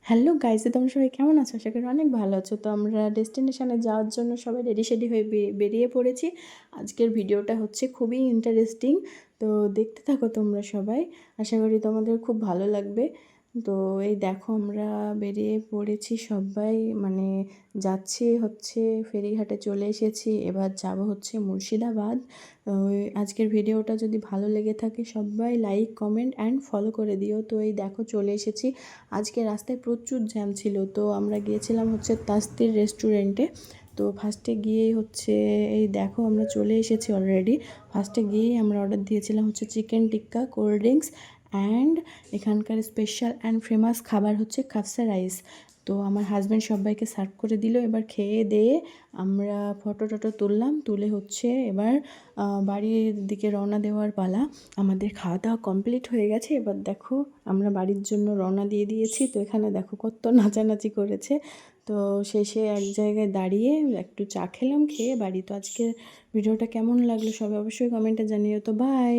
Hello guys, তোমরা সবাই কেমন আছো? আশা করি অনেক ভালো আছো। তো আমরা ডেস্টিনেশনে যাওয়ার জন্য সবাই রেডি হয়ে বেরিয়ে পড়েছি। আজকের ভিডিওটা হচ্ছে খুবই ইন্টারেস্টিং। তো দেখতে থাকো তোমরা সবাই, আশা করি তোমাদের খুব ভালো লাগবে। তো এই দেখো আমরা বেরিয়ে পড়েছি সবাই, মানে যাচ্ছি হচ্ছে ফেরিঘাটে চলে এসেছি। এবার যাব হচ্ছে মুর্শিদাবাদ। আজকের ভিডিওটা যদি ভালো লেগে থাকে সবাই লাইক কমেন্ট অ্যান্ড ফলো করে দিও। তো এই দেখো চলে এসেছি। আজকে রাস্তায় প্রচুর জ্যাম ছিল, তো আমরা গিয়েছিলাম হচ্ছে তাস্তির রেস্টুরেন্টে। তো ফার্স্টে গিয়েই হচ্ছে এই দেখো আমরা চলে এসেছি অলরেডি। ফার্স্টে গিয়েই আমরা অর্ডার দিয়েছিলাম হচ্ছে chicken tikka, cold drinks and এখানকার স্পেশাল অ্যান্ড ফেমাস খাবার হচ্ছে কাফসা রাইস। তো আমার হাজব্যান্ড সবাইকে সার্ভ করে দিল। এবার খেয়ে দিয়ে আমরা ফটো টটো তুললাম, তুলে হচ্ছে এবার বাড়ির দিকে রওনা দেওয়ার পালা। আমাদের খাওয়া দাওয়া কমপ্লিট হয়ে গেছে। এবার দেখো আমরা বাড়ির জন্য রওনা দিয়ে দিয়েছি। তো এখানে দেখো কত নাচানাচি করেছে। তো শেষে এক জায়গায় দাঁড়িয়ে একটু চা খেলাম, খেয়ে বাড়ি। তো আজকের ভিডিওটা কেমন লাগলো সবাই অবশ্যই কমেন্টে জানিও। তো বাই।